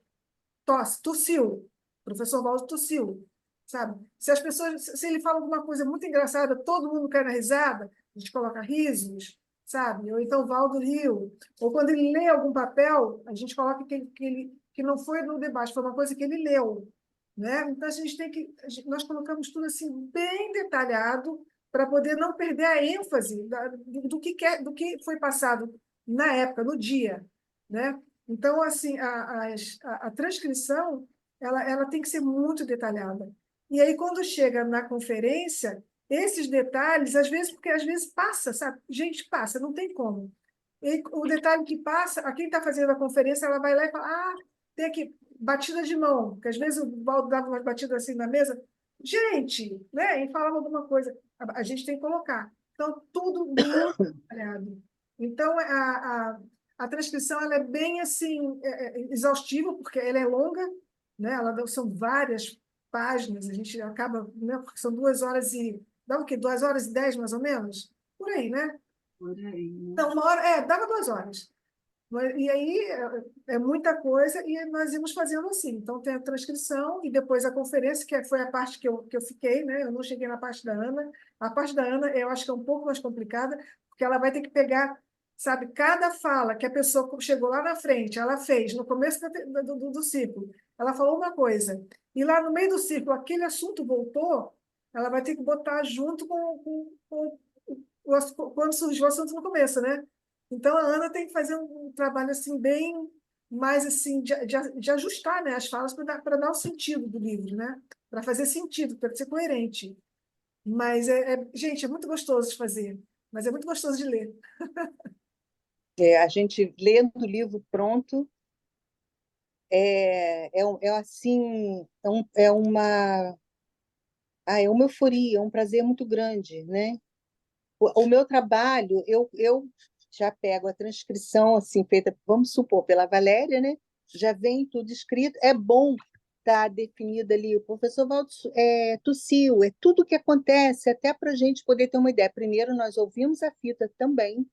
tosse, tossiu. O professor Valdo tossiu, sabe? Se ele fala alguma coisa muito engraçada, todo mundo cai na risada, a gente coloca risos, sabe? Ou então Valdo riu. Ou quando ele lê algum papel, a gente coloca que não foi no debate, foi uma coisa que ele leu, né? Então a gente tem que, nós colocamos tudo assim bem detalhado para poder não perder a ênfase do que foi passado na época, no dia, né? Então, assim, a transcrição ela tem que ser muito detalhada. E aí, quando chega na conferência, esses detalhes, às vezes, porque às vezes passa, sabe? Gente, passa, não tem como. E o detalhe que passa, a quem está fazendo a conferência, ela vai lá e fala, tem aqui, batida de mão, porque às vezes o Valdo dava umas batidas assim na mesa, gente, né? E falava alguma coisa, a gente tem que colocar. Então, tudo muito detalhado. Então, a transcrição ela é bem assim exaustiva, porque ela é longa, né? São várias páginas, a gente acaba, né? Porque são 2 horas e... Dá o quê? 2 horas e 10, mais ou menos? Por aí, né? Por aí, né? Não, uma hora, dava 2 horas. E aí é muita coisa e nós íamos fazendo assim. Então, tem a transcrição e depois a conferência, que foi a parte que eu fiquei, né? Eu não cheguei na parte da Ana. A parte da Ana eu acho que é um pouco mais complicada, porque ela vai ter que pegar, sabe, cada fala que a pessoa chegou lá na frente, ela fez no começo do ciclo, ela falou uma coisa, e lá no meio do ciclo aquele assunto voltou, ela vai ter que botar junto quando surgiu o assunto no começo, né? Então, a Ana tem que fazer um trabalho assim bem mais assim de ajustar, né, as falas para dar o sentido do livro, né? Para fazer sentido, para ser coerente. Mas, gente, é muito gostoso de fazer, mas é muito gostoso de ler. A gente lendo o livro pronto assim, é uma euforia, é um prazer muito grande, né? O meu trabalho, eu já pego a transcrição assim feita, vamos supor, pela Valéria, né? Já vem tudo escrito. É bom estar definido ali. O professor Valdo tossiu, é tudo o que acontece, até para a gente poder ter uma ideia. Primeiro, nós ouvimos a fita também,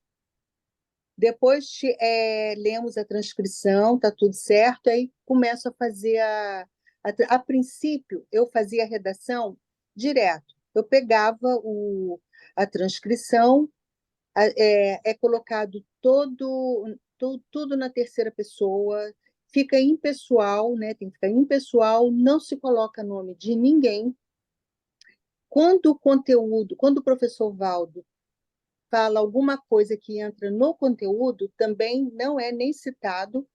depois lemos a transcrição, está tudo certo, aí começo a fazer a princípio, eu fazia a redação direto. Eu pegava a transcrição, é colocado tudo na terceira pessoa, fica impessoal, né? Tem que ficar impessoal, não se coloca nome de ninguém. Quando o professor Valdo fala alguma coisa que entra no conteúdo, também não é nem citado.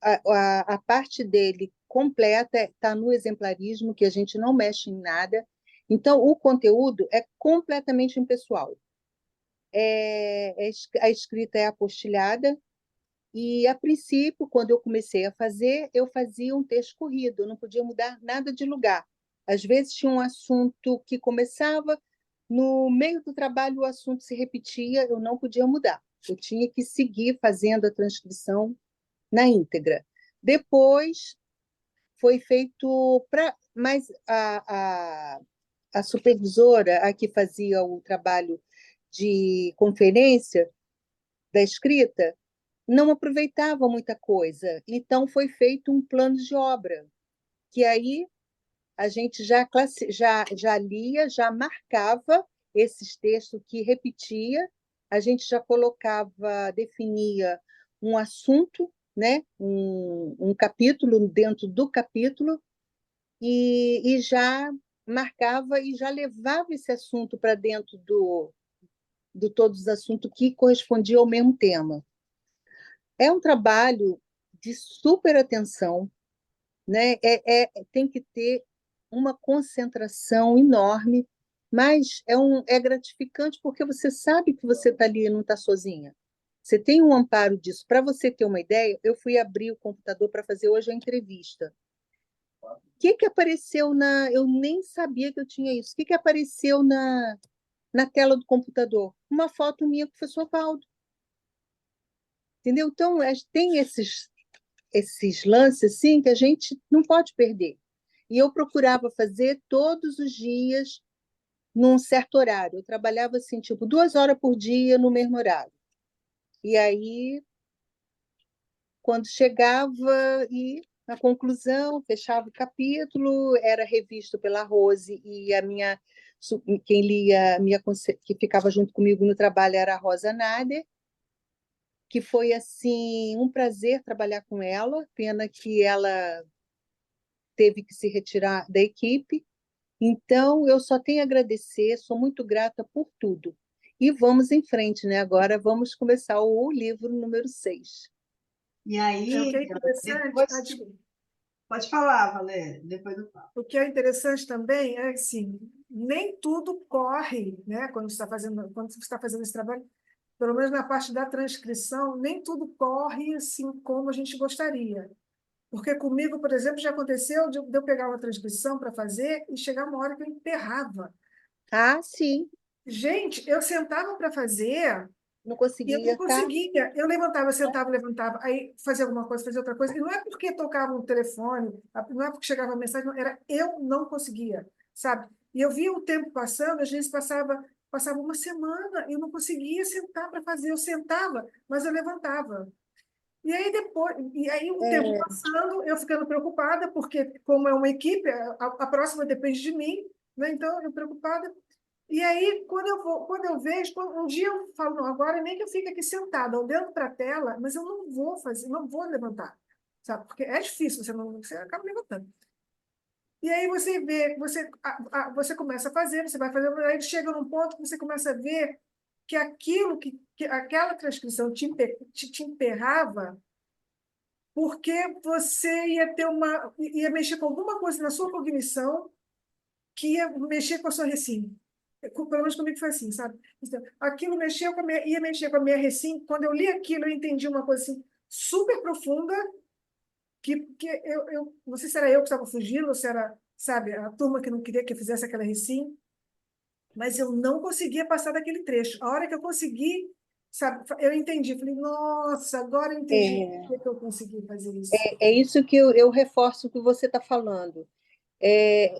A parte dele completa está no exemplarismo, que a gente não mexe em nada. Então, o conteúdo é completamente impessoal. A escrita é apostilhada, e, a princípio, quando eu comecei a fazer, eu fazia um texto corrido, eu não podia mudar nada de lugar. Às vezes tinha um assunto que começava, no meio do trabalho o assunto se repetia, eu não podia mudar. Eu tinha que seguir fazendo a transcrição na íntegra. Depois foi feito mas a supervisora, a que fazia o trabalho de conferência da escrita, não aproveitava muita coisa. Então, foi feito um plano de obra, que aí a gente já lia, já marcava esses textos que repetia, a gente já colocava, definia um assunto, né? um capítulo dentro do capítulo, e já marcava e já levava esse assunto para dentro do todos os assuntos que correspondiam ao mesmo tema. É um trabalho de super atenção, né? Tem que ter uma concentração enorme, mas é gratificante porque você sabe que você está ali e não está sozinha. Você tem um amparo disso. Para você ter uma ideia, eu fui abrir o computador para fazer hoje a entrevista. O que apareceu na... Eu nem sabia que eu tinha isso. O que apareceu na tela do computador? Uma foto minha com o professor Valdo. Entendeu? Então, tem esses lances assim, que a gente não pode perder. E eu procurava fazer todos os dias, num certo horário. Eu trabalhava assim, tipo, 2 horas por dia no mesmo horário. E aí, quando chegava e na conclusão, fechava o capítulo, era revisto pela Rose e quem lia, que ficava junto comigo no trabalho era a Rosa Nader, que foi assim um prazer trabalhar com ela, pena que ela teve que se retirar da equipe. Então, eu só tenho a agradecer, sou muito grata por tudo. E vamos em frente, né? Agora vamos começar o livro número 6. E O que aí, é interessante, depois... desculpa. Pode falar, Valéria, depois eu falo. O que é interessante também é assim, nem tudo corre, né? Quando você está fazendo esse trabalho, pelo menos na parte da transcrição, nem tudo corre assim como a gente gostaria. Porque comigo, por exemplo, já aconteceu de eu pegar uma transcrição para fazer e chegar uma hora que eu emperrava. Ah, sim, Gente, eu sentava para fazer não e eu não conseguia, tá? conseguia. Eu levantava, sentava, levantava, aí fazia alguma coisa, fazia outra coisa. E não é porque tocava um telefone, não é porque chegava uma mensagem, não, era eu não conseguia, sabe? E eu via o tempo passando, às vezes passava uma semana e eu não conseguia sentar para fazer. Eu sentava, mas eu levantava. E aí o tempo É, passando, eu ficando preocupada, porque como é uma equipe, a próxima depende de mim, né? Então eu preocupada. E aí, quando eu vejo, um dia eu falo, não, agora nem que eu fique aqui sentada, olhando para a tela, mas eu não vou fazer, não vou levantar, sabe? Porque é difícil, você acaba levantando. E aí você vê, você começa a fazer, você vai fazendo, aí chega num ponto que você começa a ver que aquilo que aquela transcrição te emperrava, porque você ia mexer com alguma coisa na sua cognição que ia mexer com a sua recim. Pelo menos comigo foi assim, sabe? Então, aquilo ia mexer com a minha recim. Quando eu li aquilo, eu entendi uma coisa assim, super profunda, que eu não sei se era eu que estava fugindo, ou se era, sabe, a turma que não queria que eu fizesse aquela recim, mas eu não conseguia passar daquele trecho. A hora que eu consegui, sabe, eu entendi. Falei, nossa, agora eu entendi é, por que eu consegui fazer isso. é isso que eu reforço o que você está falando. E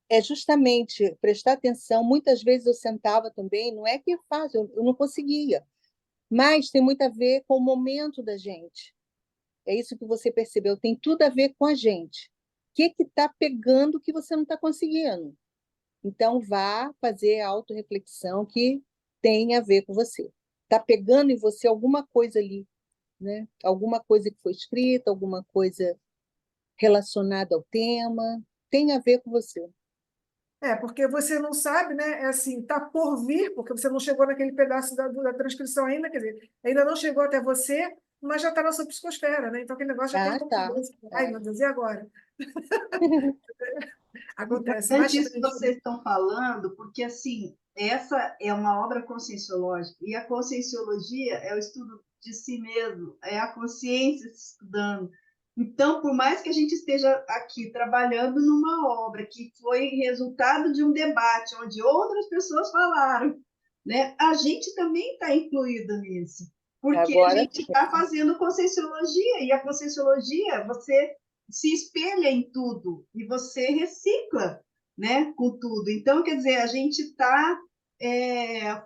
é justamente prestar atenção. Muitas vezes eu sentava também, não é que é fácil, eu não conseguia, mas tem muito a ver com o momento da gente. É isso que você percebeu, tem tudo a ver com a gente. O que está pegando que você não está conseguindo? Então, vá fazer a autorreflexão que tem a ver com você. Está pegando em você alguma coisa ali, né? Alguma coisa que foi escrita, alguma coisa relacionada ao tema, tem a ver com você. Porque você não sabe, né? É assim, tá por vir, porque você não chegou naquele pedaço da transcrição ainda, quer dizer, ainda não chegou até você, mas já está na sua psicosfera, né? Então aquele negócio já está Ah, tá. incomodando. Ai, É. meu Deus, e agora? Acontece, mas Importante isso que vocês estão falando, porque assim, essa é uma obra conscienciológica, e a conscienciologia é o estudo de si mesmo, é a consciência se estudando. Então, por mais que a gente esteja aqui trabalhando numa obra que foi resultado de um debate onde outras pessoas falaram, né, a gente também está incluído nisso, porque a Agora, gente está fazendo conscienciologia, e a conscienciologia, você se espelha em tudo e você recicla. né, com tudo. Então, quer dizer, a gente está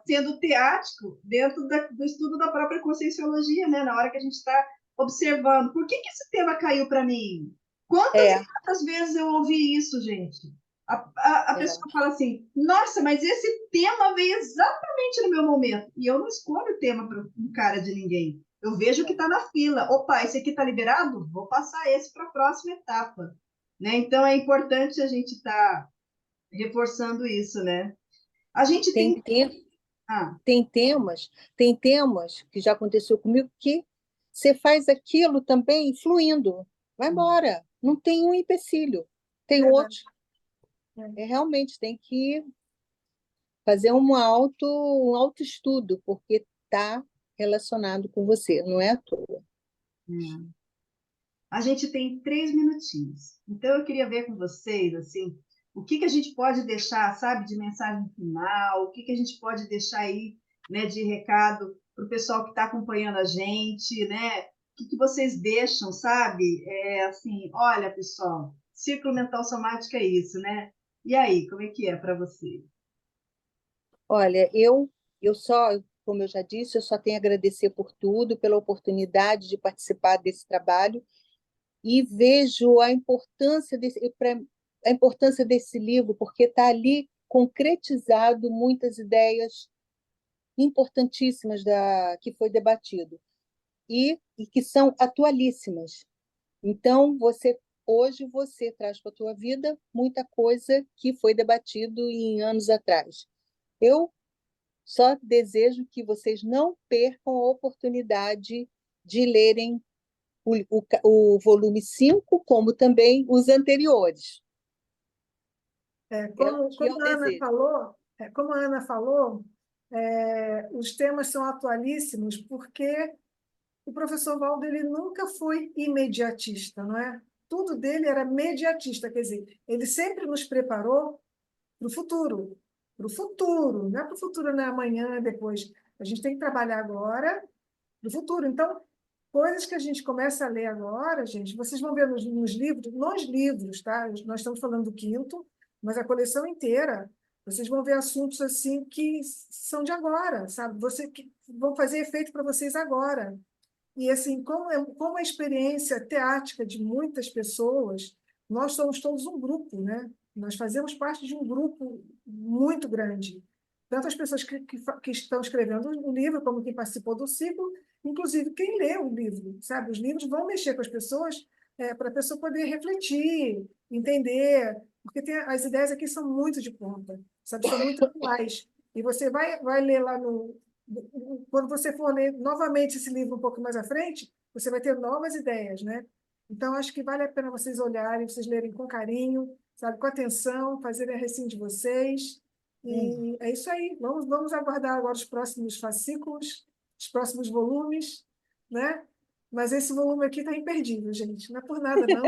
sendo teático dentro do estudo da própria conscienciologia, né, na hora que a gente está observando. Por que esse tema caiu para mim? Quantas É, e quantas vezes eu ouvi isso, gente? A é. pessoa fala assim, nossa, mas esse tema veio exatamente no meu momento. E eu não escolho o tema para um cara de ninguém. Eu vejo que está na fila. Opa, esse aqui está liberado? Vou passar esse para a próxima etapa. Né? Então, é importante a gente estar reforçando isso, né? A gente Tem, tem... tem, Ah, tem temas que já aconteceu comigo que você faz aquilo também fluindo. Vai embora. Não tem um empecilho. Tem Verdade. outros. É. Realmente tem que fazer um autoestudo, porque está relacionado com você, não é à toa. a gente tem 3 minutinhos. Então, eu queria ver com vocês, assim, o que a gente pode deixar, sabe, de mensagem final, o que a gente pode deixar aí, né, de recado para o pessoal que está acompanhando a gente, né? O que vocês deixam, sabe? Assim, olha, pessoal, círculo mental somático é isso, né? E aí, como é que é para você? Olha, eu só, como eu já disse, eu só tenho a agradecer por tudo, pela oportunidade de participar desse trabalho e vejo a importância desse livro, porque está ali concretizado muitas ideias importantíssimas que foi debatido e que são atualíssimas. Então, hoje você traz para a tua vida muita coisa que foi debatido em anos atrás. Eu só desejo que vocês não percam a oportunidade de lerem o volume 5, como também os anteriores. É o Como, que como eu a Ana desejo. falou, como a Ana falou, os temas são atualíssimos porque o professor Valdo ele nunca foi imediatista, não é? Tudo dele era mediatista, quer dizer, ele sempre nos preparou para o futuro, não é para o futuro, não é amanhã, é depois. A gente tem que trabalhar agora para o futuro. Então, coisas que a gente começa a ler agora, gente, vocês vão ver nos livros, tá? Nós estamos falando do quinto, mas a coleção inteira, vocês vão ver assuntos assim que são de agora, sabe? Que vão fazer efeito para vocês agora. E assim, como a experiência teática de muitas pessoas, nós somos todos um grupo, né? Nós fazemos parte de um grupo muito grande. Tanto as pessoas que estão escrevendo o livro, como quem participou do ciclo, inclusive quem lê o livro, sabe? Os livros vão mexer com as pessoas para a pessoa poder refletir, entender, porque as ideias aqui são muito de ponta, sabe? São muito atuais. E você vai ler lá quando você for ler novamente esse livro um pouco mais à frente, você vai ter novas ideias, né? Então, acho que vale a pena vocês olharem, vocês lerem com carinho, sabe, com atenção, fazerem a resenha de vocês. E é isso aí. Vamos aguardar agora os próximos fascículos, os próximos volumes, né? Mas esse volume aqui está imperdível, gente. Não é por nada, não.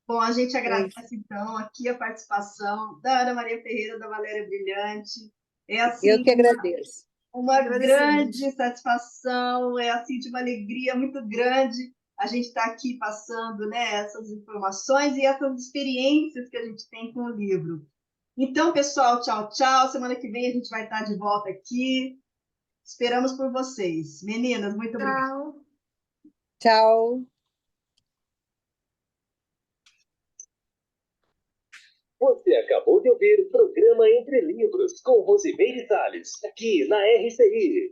Bom, a gente É isso. agradece, então, aqui a participação da Ana Maria Ferreira, da Valéria Brilhante. É, Eu assim, que agradeço. uma grande Agradecemos. satisfação, é assim de uma alegria muito grande a gente estar aqui passando, né, essas informações e essas experiências que a gente tem com o livro. Então, pessoal, tchau, tchau. Semana que vem a gente vai estar de volta aqui. Esperamos por vocês. Meninas, muito obrigada. Tchau. Tchau. Você acabou de ouvir o programa Entre Livros, com Rosimeire Salles, aqui na RCI.